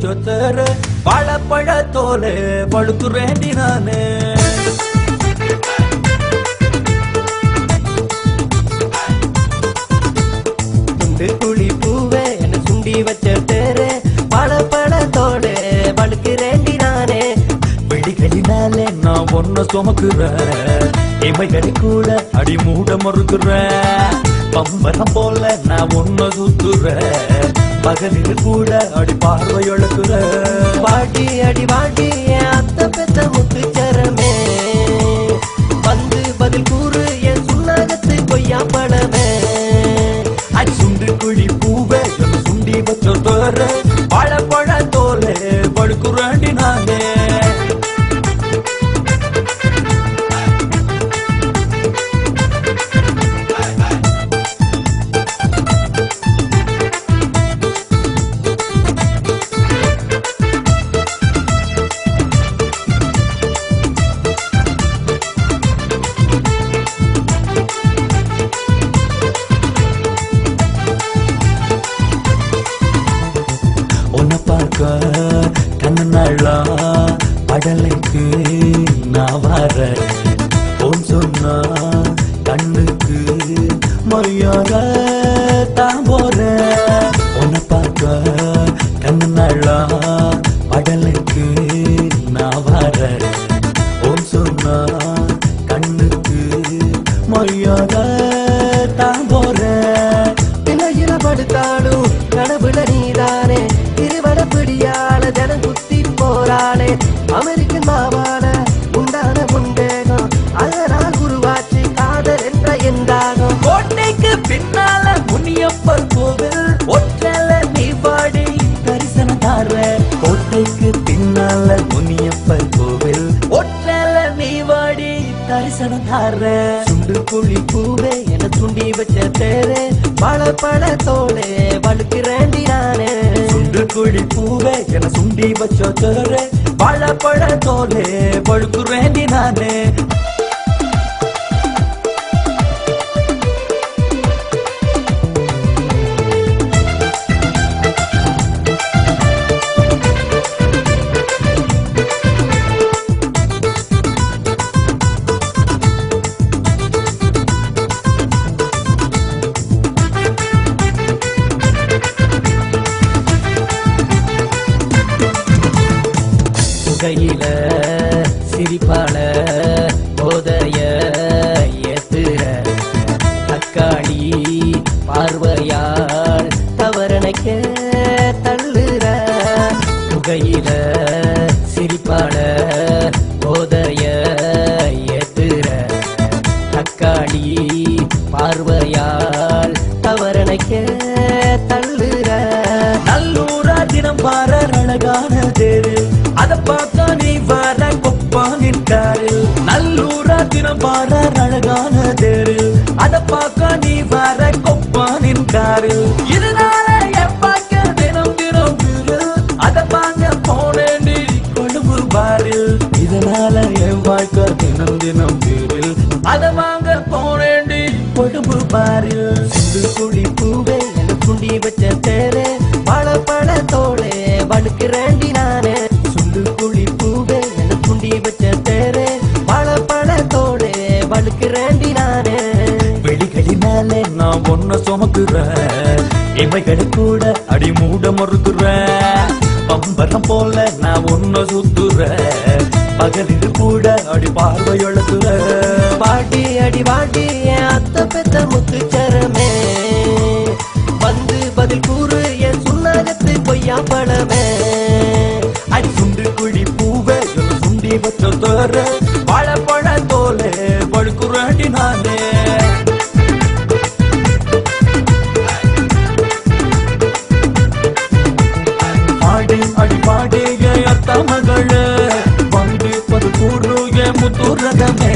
வச்சோத்தர வாழப்பழ தோலே பழுக்குறேண்டி நானே துண்டு குழி பூவே என்ன சுண்டி வச்சோத்தர வாழப்பழ தோலே பழுக்குறேண்டி நானே வெடிகளினாலே நான் ஒன்ன சுமக்குறேன் இமைகளை கூட அடி மூட மறுக்குறேன் பம்பரம் போல நான் ஒன்ன சுத்துறேன் பகலில் கூட அடி பார்வை எழுக்குறேன் வாடி அடி வாடி என் அத்த பெத்த முத்துச்சரமே வந்து பதில் கூறு என் சுண்ணாகத்து கொய்யா பழமே அடி சுண்டு குழி பூவே என்ன சுண்டி வச்சோ தோற வாழப்பழ தோலே படுக்குறேண்டி நானே கண்ணா படலைக்கு நான் வர போன் சொன்னா கண்ணுக்கு மரியாதை தான் போற உன்னை பார்க்க கண்ணா படலைக்கு நான் வர போன் சொன்னா கண்ணுக்கு மரியாதை தான் போற இலையில படுத்தாலும் கனவுல நீதானே திருவட பிடியால ஜனம் குத்தி போராளே அமெரிக்கன் மாவான உண்டான முண்டேகம் அதனால் உருவாச்சு காதல் என்ற எந்தாகம் கோட்டைக்கு பின்னால முனியப்பர் கோவில் ஒற்றல நீ பாடி தரிசனம் தார கோட்டைக்கு பின்னால முனியப்பர் கோவில் ஒற்றல நீ வாடி தரிசனம் தார சுண்டு குழி பூவே என சுண்டி வச்ச தேரே வாழப்பழ தோளே வழுக்கிறேண்டி நானே சுண்டு குழி பூவே என சுண்டி வச்ச தேரே வாழப்பழ தோலே வழுக்குறேண்டி நானே கையில சிரிப்பாள போதைய ஏத்துற தக்காளி பார்வையால் தவறனைக்க தள்ளுற புகையில சிரிப்பாள போதைய ஏத்துற தக்காளி பார்வையால் தவறனைக்க தள்ளுற நல்லூரா தினம் பார அழகான தேரு அத பார்த்தா நீ வர கொப்பா நின்றாரு நல்லூரா தினம் பார அழகான தேரு அத பார்த்தா நீ வர கொப்பா நின்றாரு இதனால எப்பாக்க தினம் தினம் அத வாங்க போனேன் கொழும்பு பாரு இதனால என் வாழ்க்கை தினம் தினம் அத வாங்க போனேன் கொழும்பு பாரு சுண்டு குழி பூவே என சுண்டி வச்ச தேரே வாழப்பழ தோளே வழுக்கிறேண்டி நானே சுண்டு குழி பூவே என சுண்டி வச்ச தேரே வாழப்பழ தோளே வழுக்கிறேண்டி நானே வெளிகளினாலே நான் ஒன்ன சுமக்குறேன் இமைகளை கூட அடி மூட மறுக்குறேன் பம்பரம் போல நான் ஒன்ன சுத்துறேன் பகலில் கூட அடி பார்வை எழுத்துறேன் வாடி அடி வாடி என் அத்த பெத்த முத்துச்சரமே வந்து பதில் கூறு என் சுண்ணாகத்து கொய்யா பழமே அடி சுண்டு குழி பூவே சுண்டி வச்ச தோற வாழப்பழ தோலே பழுக்குறேண்டி நானே பாடி அடி பாடி அத்த மகள வந்து பது கூறு முத்துரகமே